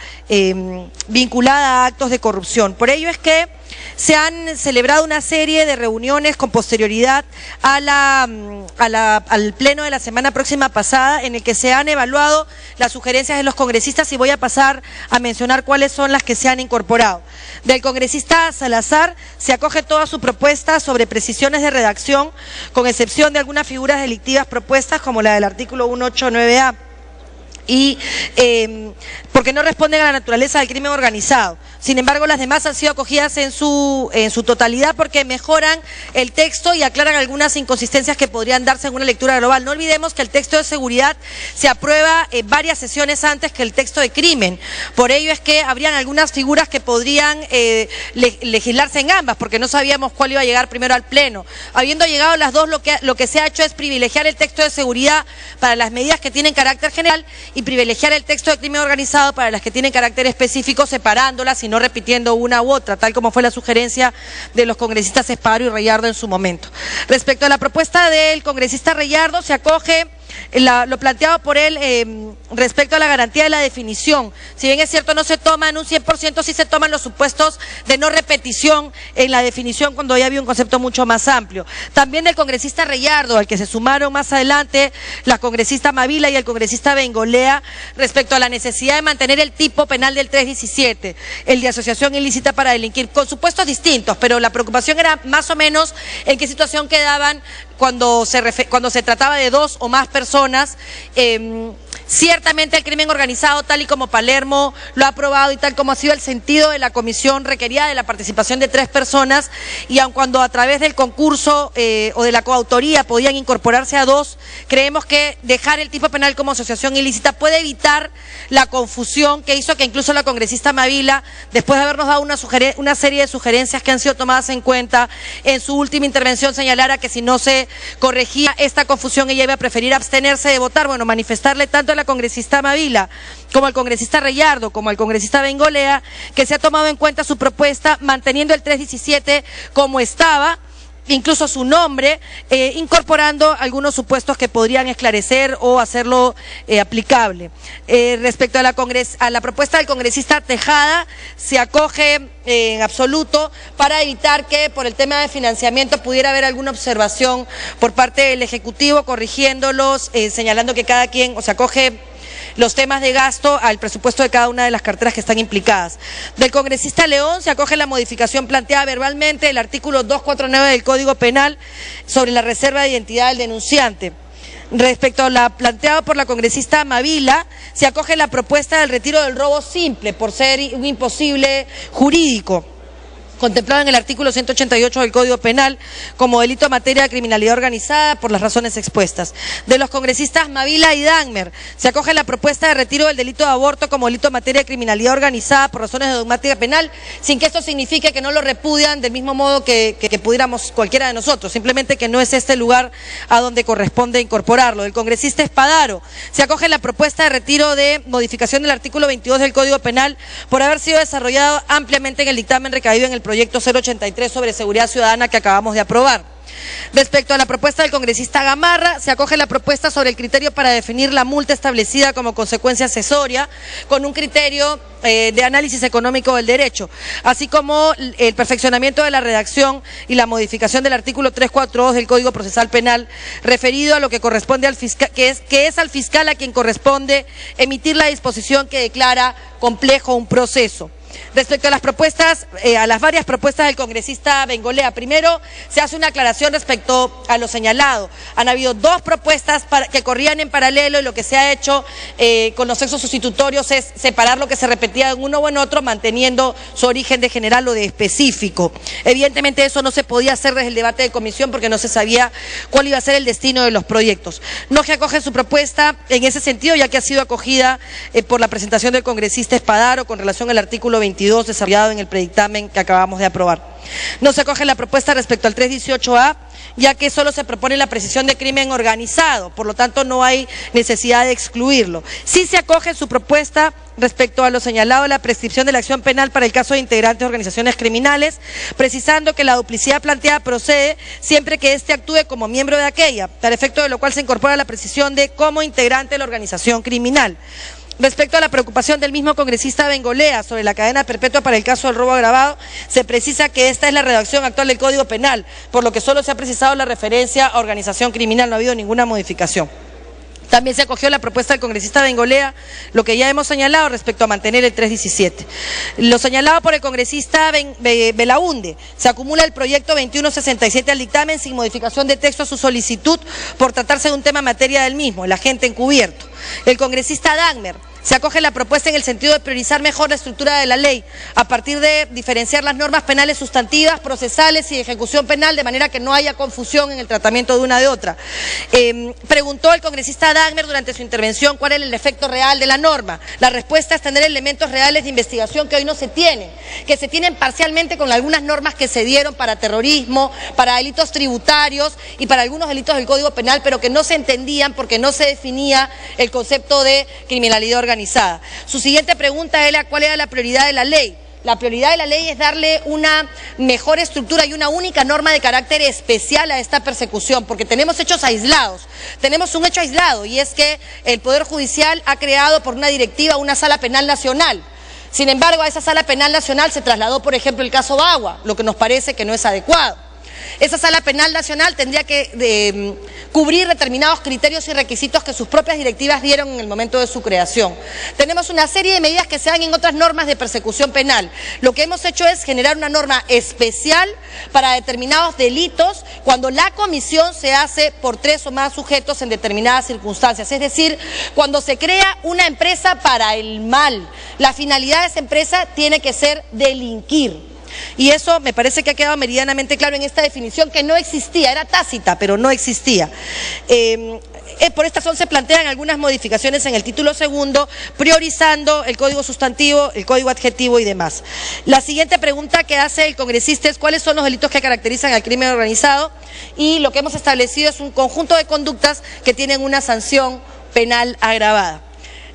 S5: vinculada a actos de corrupción. Por ello es que se han celebrado una serie de reuniones con posterioridad al pleno de la semana próxima pasada, en el que se han evaluado las sugerencias de los congresistas, y voy a pasar a mencionar cuáles son las que se han incorporado. Del congresista Salazar se acoge toda su propuesta sobre precisiones de redacción, con excepción de algunas figuras delictivas propuestas, como la del artículo 189A. Y porque no responden a la naturaleza del crimen organizado. Sin embargo, las demás han sido acogidas en su totalidad, porque mejoran el texto y aclaran algunas inconsistencias que podrían darse en una lectura global. No olvidemos que el texto de seguridad se aprueba varias sesiones antes que el texto de crimen. Por ello es que habrían algunas figuras que podrían legislarse en ambas, porque no sabíamos cuál iba a llegar primero al Pleno. Habiendo llegado las dos, lo que se ha hecho es privilegiar el texto de seguridad para las medidas que tienen carácter general y privilegiar el texto de crimen organizado para las que tienen carácter específico, separándolas y no repitiendo una u otra, tal como fue la sugerencia de los congresistas Esparo y Reyardo en su momento. Respecto a la propuesta del congresista Reyardo, se acoge lo planteado por él respecto a la garantía de la definición. Si bien es cierto, no se toma en un 100%, sí se toman los supuestos de no repetición en la definición, cuando ya había un concepto mucho más amplio. También del congresista Reyardo, al que se sumaron más adelante la congresista Mavila y el congresista Bengolea, respecto a la necesidad de mantener el tipo penal del 317, el de asociación ilícita para delinquir, con supuestos distintos, pero la preocupación era más o menos en qué situación quedaban cuando se trataba de dos o más personas. Ciertamente el crimen organizado, tal y como Palermo lo ha aprobado y tal como ha sido el sentido de la comisión, requería de la participación de 3 personas, y aun cuando a través del concurso o de la coautoría podían incorporarse a 2, creemos que dejar el tipo penal como asociación ilícita puede evitar la confusión que hizo que incluso la congresista Mavila, después de habernos dado una serie de sugerencias que han sido tomadas en cuenta, en su última intervención señalara que si no se corregía esta confusión ella iba a preferir abstenerse de votar. Bueno, manifestarle tanto a la congresista Mavila como al congresista Reyardo como al congresista Bengolea que se ha tomado en cuenta su propuesta, manteniendo el 317 como estaba, incluso su nombre, incorporando algunos supuestos que podrían esclarecer o hacerlo aplicable. Respecto a la propuesta del congresista Tejada, se acoge en absoluto para evitar que por el tema de financiamiento pudiera haber alguna observación por parte del Ejecutivo, corrigiéndolos, señalando que cada quien, o sea, acoge los temas de gasto al presupuesto de cada una de las carteras que están implicadas. Del congresista León se acoge la modificación planteada verbalmente del artículo 249 del Código Penal sobre la reserva de identidad del denunciante. Respecto a la planteada por la congresista Mavila, se acoge la propuesta del retiro del robo simple por ser un imposible jurídico, contemplado en el artículo 188 del Código Penal como delito en materia de criminalidad organizada por las razones expuestas. De los congresistas Mavila y Dagmer, se acoge la propuesta de retiro del delito de aborto como delito en materia de criminalidad organizada por razones de dogmática penal, sin que esto signifique que no lo repudian del mismo modo que pudiéramos cualquiera de nosotros, simplemente que no es este lugar a donde corresponde incorporarlo. Del congresista Espadaro, se acoge la propuesta de retiro de modificación del artículo 22 del Código Penal por haber sido desarrollado ampliamente en el dictamen recaído en el proyecto 083 sobre seguridad ciudadana que acabamos de aprobar. Respecto a la propuesta del congresista Gamarra, se acoge la propuesta sobre el criterio para definir la multa establecida como consecuencia accesoria, con un criterio de análisis económico del derecho, así como el perfeccionamiento de la redacción y la modificación del artículo 342 del Código Procesal Penal, referido a lo que corresponde al fiscal, que es al fiscal a quien corresponde emitir la disposición que declara complejo un proceso. Respecto a las propuestas, a las varias propuestas del congresista Bengolea, primero se hace una aclaración respecto a lo señalado. Han habido 2 propuestas que corrían en paralelo, y lo que se ha hecho con los sexos sustitutorios es separar lo que se repetía en uno o en otro, manteniendo su origen de general o de específico. Evidentemente eso no se podía hacer desde el debate de comisión porque no se sabía cuál iba a ser el destino de los proyectos. No se acoge su propuesta en ese sentido, ya que ha sido acogida por la presentación del congresista Espadaro con relación al artículo 22 desarrollado en el predictamen que acabamos de aprobar. No se acoge la propuesta respecto al 318A, ya que solo se propone la precisión de crimen organizado, por lo tanto no hay necesidad de excluirlo. Sí se acoge su propuesta respecto a lo señalado de la prescripción de la acción penal para el caso de integrantes de organizaciones criminales, precisando que la duplicidad planteada procede siempre que éste actúe como miembro de aquella, tal efecto de lo cual se incorpora la precisión de como integrante de la organización criminal. Respecto a la preocupación del mismo congresista Bengolea sobre la cadena perpetua para el caso del robo agravado, se precisa que esta es la redacción actual del Código Penal, por lo que solo se ha precisado la referencia a organización criminal, no ha habido ninguna modificación. También se acogió la propuesta del congresista Bengolea, lo que ya hemos señalado respecto a mantener el 317. Lo señalado por el congresista Belaunde, se acumula el proyecto 2167 al dictamen sin modificación de texto a su solicitud por tratarse de un tema materia del mismo, el agente encubierto. El congresista Dagmer, se acoge la propuesta en el sentido de priorizar mejor la estructura de la ley, a partir de diferenciar las normas penales sustantivas, procesales y de ejecución penal, de manera que no haya confusión en el tratamiento de una de otra. Preguntó el congresista Dagmer durante su intervención cuál era el efecto real de la norma. La respuesta es tener elementos reales de investigación que hoy no se tienen, que se tienen parcialmente con algunas normas que se dieron para terrorismo, para delitos tributarios y para algunos delitos del Código Penal, pero que no se entendían porque no se definía el concepto de criminalidad organizada. Su siguiente pregunta era cuál era la prioridad de la ley. La prioridad de la ley es darle una mejor estructura y una única norma de carácter especial a esta persecución, porque tenemos hechos aislados. Tenemos un hecho aislado y es que el Poder Judicial ha creado por una directiva una sala penal nacional. Sin embargo, a esa sala penal nacional se trasladó, por ejemplo, el caso Bagua, lo que nos parece que no es adecuado. Esa sala penal nacional tendría que cubrir determinados criterios y requisitos que sus propias directivas dieron en el momento de su creación. Tenemos una serie de medidas que se dan en otras normas de persecución penal. Lo que hemos hecho es generar una norma especial para determinados delitos cuando la comisión se hace por 3 o más sujetos en determinadas circunstancias. Es decir, cuando se crea una empresa para el mal, la finalidad de esa empresa tiene que ser delinquir. Y eso me parece que ha quedado meridianamente claro en esta definición que no existía, era tácita, pero no existía. Por esta razón se plantean algunas modificaciones en el título segundo, priorizando el código sustantivo, el código adjetivo y demás. La siguiente pregunta que hace el congresista es cuáles son los delitos que caracterizan al crimen organizado, y lo que hemos establecido es un conjunto de conductas que tienen una sanción penal agravada.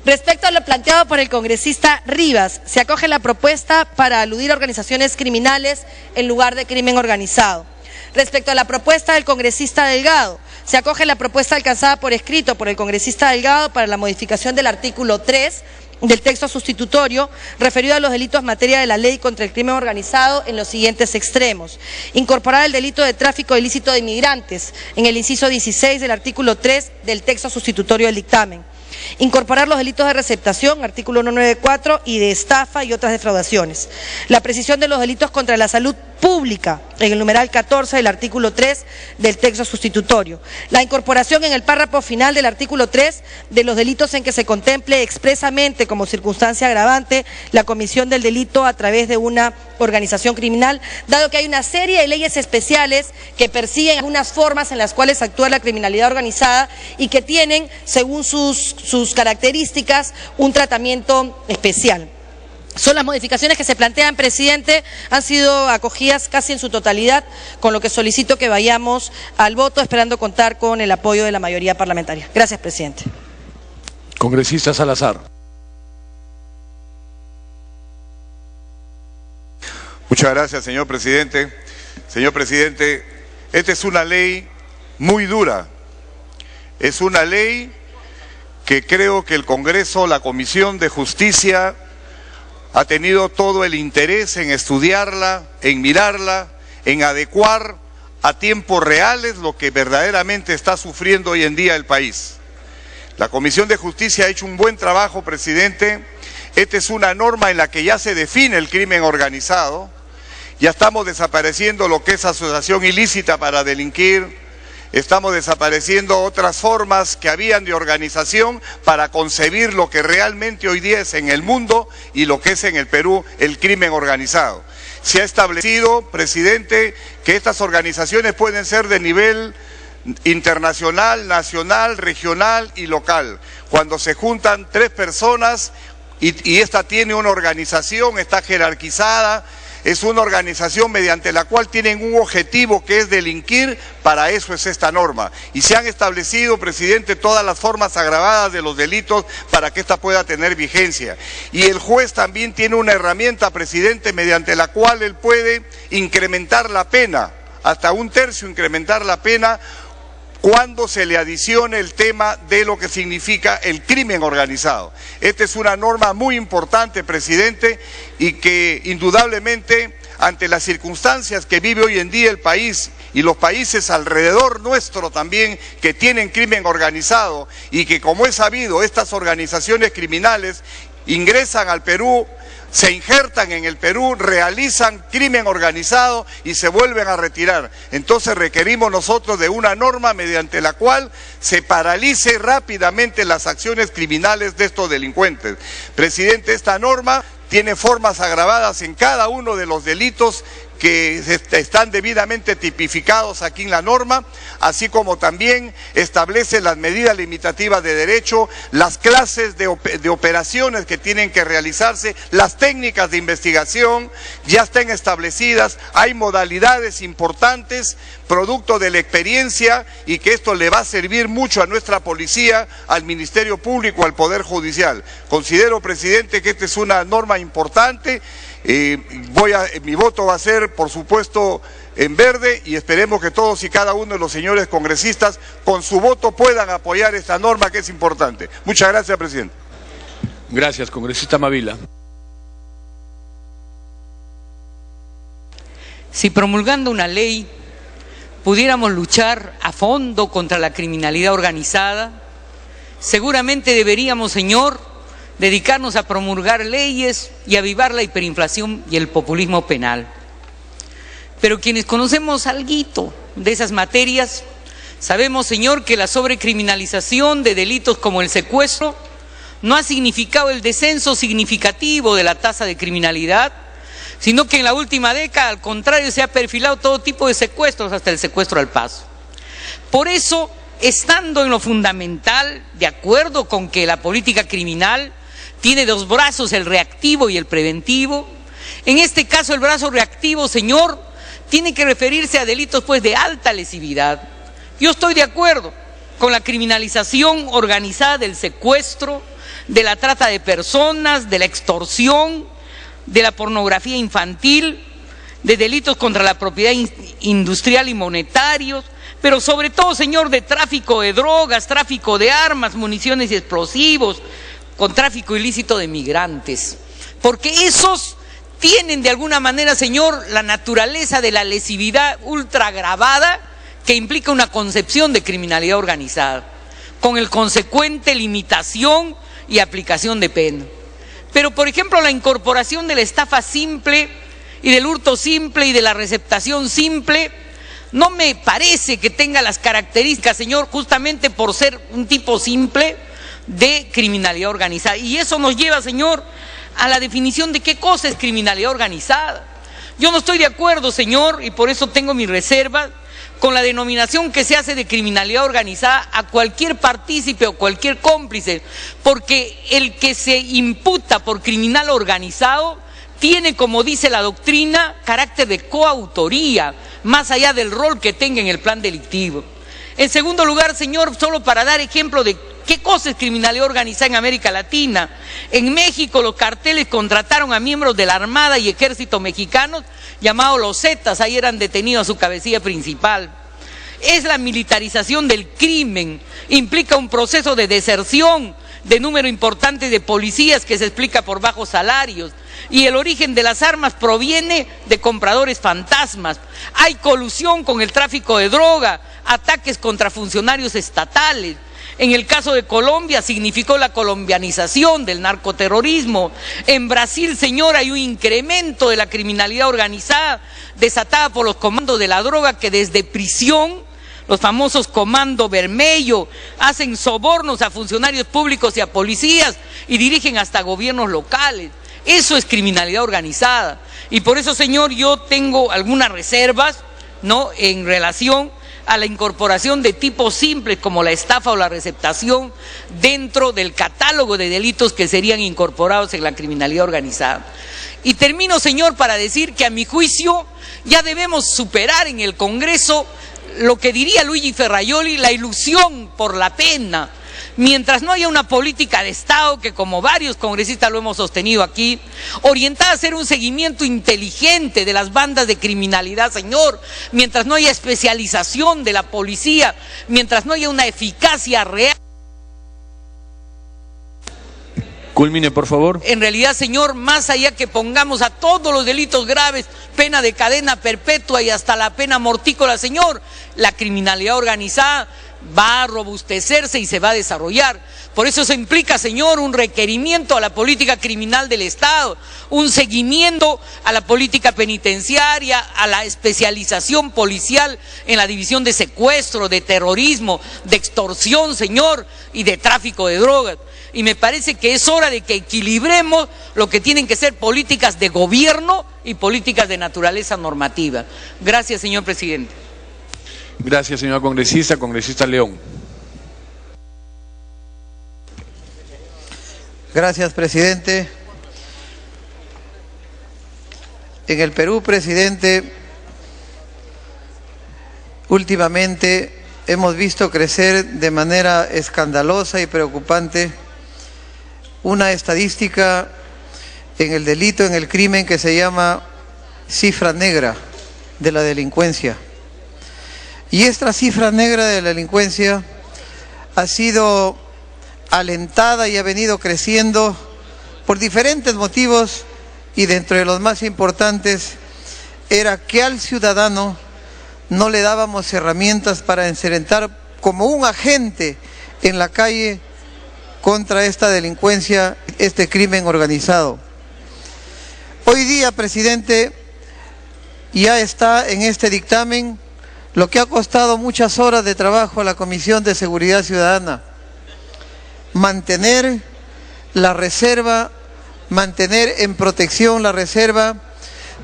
S5: Respecto a lo planteado por el congresista Rivas, se acoge la propuesta para aludir a organizaciones criminales en lugar de crimen organizado. Respecto a la propuesta del congresista Delgado, se acoge la propuesta alcanzada por escrito por el congresista Delgado para la modificación del artículo 3 del texto sustitutorio referido a los delitos en materia de la ley contra el crimen organizado en los siguientes extremos. Incorporar el delito de tráfico ilícito de inmigrantes en el inciso 16 del artículo 3 del texto sustitutorio del dictamen. Incorporar los delitos de receptación, artículo 194, y de estafa y otras defraudaciones. La precisión de los delitos contra la salud pública en el numeral 14 del artículo 3 del texto sustitutorio. La incorporación en el párrafo final del artículo 3 de los delitos en que se contemple expresamente como circunstancia agravante la comisión del delito a través de una organización criminal, dado que hay una serie de leyes especiales que persiguen algunas formas en las cuales actúa la criminalidad organizada y que tienen, según sus características, un tratamiento especial. Son las modificaciones que se plantean, presidente, han sido acogidas casi en su totalidad, con lo que solicito que vayamos al voto, esperando contar con el apoyo de la mayoría parlamentaria. Gracias, presidente.
S2: Congresista Salazar.
S3: Muchas gracias, señor presidente. Señor presidente, esta es una ley muy dura. Es una ley que creo que el Congreso, la Comisión de Justicia, ha tenido todo el interés en estudiarla, en mirarla, en adecuar a tiempos reales lo que verdaderamente está sufriendo hoy en día el país. La Comisión de Justicia ha hecho un buen trabajo, presidente. Esta es una norma en la que ya se define el crimen organizado. Ya estamos desapareciendo lo que es asociación ilícita para delinquir. Estamos desapareciendo otras formas que habían de organización para concebir lo que realmente hoy día es en el mundo y lo que es en el Perú el crimen organizado. Se ha establecido, presidente, que estas organizaciones pueden ser de nivel internacional, nacional, regional y local. Cuando se juntan 3 personas y esta tiene una organización, está jerarquizada, es una organización mediante la cual tienen un objetivo que es delinquir, para eso es esta norma. Y se han establecido, presidente, todas las formas agravadas de los delitos para que esta pueda tener vigencia. Y el juez también tiene una herramienta, presidente, mediante la cual él puede incrementar la pena, hasta 1/3 incrementar la pena, cuando se le adicione el tema de lo que significa el crimen organizado. Esta es una norma muy importante, presidente, y que indudablemente ante las circunstancias que vive hoy en día el país y los países alrededor nuestro también que tienen crimen organizado y que, como es sabido, estas organizaciones criminales ingresan al Perú, se injertan en el Perú, realizan crimen organizado y se vuelven a retirar. Entonces requerimos nosotros de una norma mediante la cual se paralice rápidamente las acciones criminales de estos delincuentes. Presidente, esta norma tiene formas agravadas en cada uno de los delitos que están debidamente tipificados aquí en la norma, así como también establece las medidas limitativas de derecho, las clases de operaciones que tienen que realizarse, las técnicas de investigación ya están establecidas, hay modalidades importantes, producto de la experiencia, y que esto le va a servir mucho a nuestra policía, al Ministerio Público, al Poder Judicial. Considero, presidente, que esta es una norma importante. Mi voto va a ser, por supuesto, en verde, y esperemos que todos y cada uno de los señores congresistas con su voto puedan apoyar esta norma, que es importante. Muchas gracias, presidente.
S2: Gracias, congresista Mavila.
S9: Si promulgando una ley pudiéramos luchar a fondo contra la criminalidad organizada, seguramente deberíamos, señor, dedicarnos a promulgar leyes y avivar la hiperinflación y el populismo penal. Pero quienes conocemos alguito de esas materias, sabemos, señor, que la sobrecriminalización de delitos como el secuestro no ha significado el descenso significativo de la tasa de criminalidad, sino que en la última década, al contrario, se ha perfilado todo tipo de secuestros, hasta el secuestro al paso. Por eso, estando en lo fundamental, de acuerdo con que la política criminal tiene dos brazos, el reactivo y el preventivo, en este caso el brazo reactivo, señor, tiene que referirse a delitos pues de alta lesividad. Yo estoy de acuerdo con la criminalización organizada del secuestro, de la trata de personas, de la extorsión, de la pornografía infantil, de delitos contra la propiedad industrial y monetarios, pero sobre todo, señor, de tráfico de drogas, tráfico de armas, municiones y explosivos, con tráfico ilícito de migrantes, porque esos tienen de alguna manera, señor, la naturaleza de la lesividad ultra agravada que implica una concepción de criminalidad organizada, con el consecuente limitación y aplicación de pena. Pero, por ejemplo, la incorporación de la estafa simple y del hurto simple y de la receptación simple no me parece que tenga las características, señor, justamente por ser un tipo simple de criminalidad organizada. Y eso nos lleva, señor, a la definición de qué cosa es criminalidad organizada. Yo no estoy de acuerdo, señor, y por eso tengo mi reserva con la denominación que se hace de criminalidad organizada a cualquier partícipe o cualquier cómplice, porque el que se imputa por criminal organizado tiene, como dice la doctrina, carácter de coautoría, más allá del rol que tenga en el plan delictivo. En segundo lugar, señor, solo para dar ejemplo de qué cosa es criminalidad organizada en América Latina, en México los carteles contrataron a miembros de la Armada y Ejército mexicanos llamados los Zetas, ahí eran detenidos a su cabecilla principal. Es la militarización del crimen, implica un proceso de deserción de número importante de policías que se explica por bajos salarios, y el origen de las armas proviene de compradores fantasmas. Hay colusión con el tráfico de droga, ataques contra funcionarios estatales. En el caso de Colombia significó la colombianización del narcoterrorismo. En Brasil, señor, hay un incremento de la criminalidad organizada desatada por los comandos de la droga que desde prisión, los famosos Comando Vermelho, hacen sobornos a funcionarios públicos y a policías y dirigen hasta gobiernos locales. Eso es criminalidad organizada. Y por eso, señor, yo tengo algunas reservas, ¿no?, en relación a la incorporación de tipos simples como la estafa o la receptación dentro del catálogo de delitos que serían incorporados en la criminalidad organizada. Y termino, señor, para decir que a mi juicio ya debemos superar en el Congreso lo que diría Luigi Ferrajoli, la ilusión por la pena. Mientras no haya una política de Estado, que como varios congresistas lo hemos sostenido aquí, orientada a hacer un seguimiento inteligente de las bandas de criminalidad, señor, mientras no haya especialización de la policía, mientras no haya una eficacia real.
S2: Culmine, por favor.
S9: En realidad, señor, más allá que pongamos a todos los delitos graves pena de cadena perpetua y hasta la pena mortícola, señor, la criminalidad organizada va a robustecerse y se va a desarrollar. Por eso implica, señor, un requerimiento a la política criminal del Estado, un seguimiento a la política penitenciaria, a la especialización policial en la división de secuestro, de terrorismo, de extorsión, señor, y de tráfico de drogas. Y me parece que es hora de que equilibremos lo que tienen que ser políticas de gobierno y políticas de naturaleza normativa. Gracias, señor presidente.
S2: Gracias, señora congresista. Congresista León.
S13: Gracias, presidente. En el Perú, presidente, últimamente hemos visto crecer de manera escandalosa y preocupante una estadística en el delito, en el crimen que se llama cifra negra de la delincuencia. Y esta cifra negra de la delincuencia ha sido alentada y ha venido creciendo por diferentes motivos, y dentro de los más importantes era que al ciudadano no le dábamos herramientas para enfrentar como un agente en la calle contra esta delincuencia, este crimen organizado. Hoy día, presidente, ya está en este dictamen lo que ha costado muchas horas de trabajo a la Comisión de Seguridad Ciudadana: mantener la reserva, mantener en protección la reserva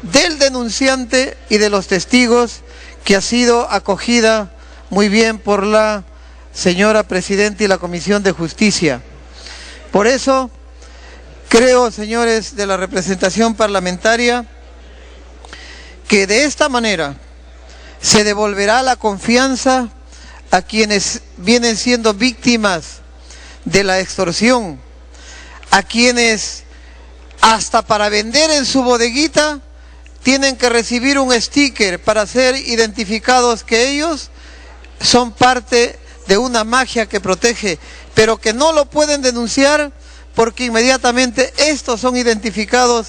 S13: del denunciante y de los testigos, que ha sido acogida muy bien por la señora Presidenta y la Comisión de Justicia. Por eso creo, señores de la representación parlamentaria, que de esta manera se devolverá la confianza a quienes vienen siendo víctimas de la extorsión, a quienes hasta para vender en su bodeguita tienen que recibir un sticker para ser identificados que ellos son parte de una magia que protege, pero que no lo pueden denunciar porque inmediatamente estos son identificados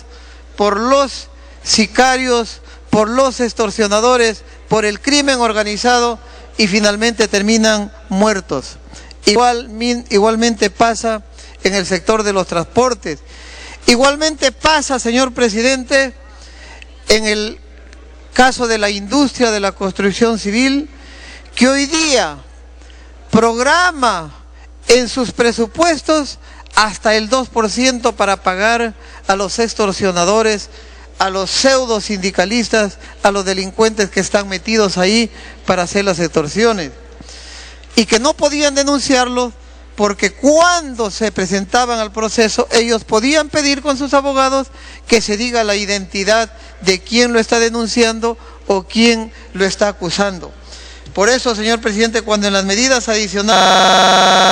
S13: por los sicarios, por los extorsionadores, por el crimen organizado, y finalmente terminan muertos. Igualmente pasa en el sector de los transportes. Igualmente pasa, señor presidente, en el caso de la industria de la construcción civil, que hoy día programa en sus presupuestos hasta el 2% para pagar a los extorsionadores, a los pseudo sindicalistas, a los delincuentes que están metidos ahí para hacer las extorsiones, y que no podían denunciarlos porque cuando se presentaban al proceso ellos podían pedir con sus abogados que se diga la identidad de quién lo está denunciando o quién lo está acusando. Por eso, señor presidente, cuando en las medidas adicionales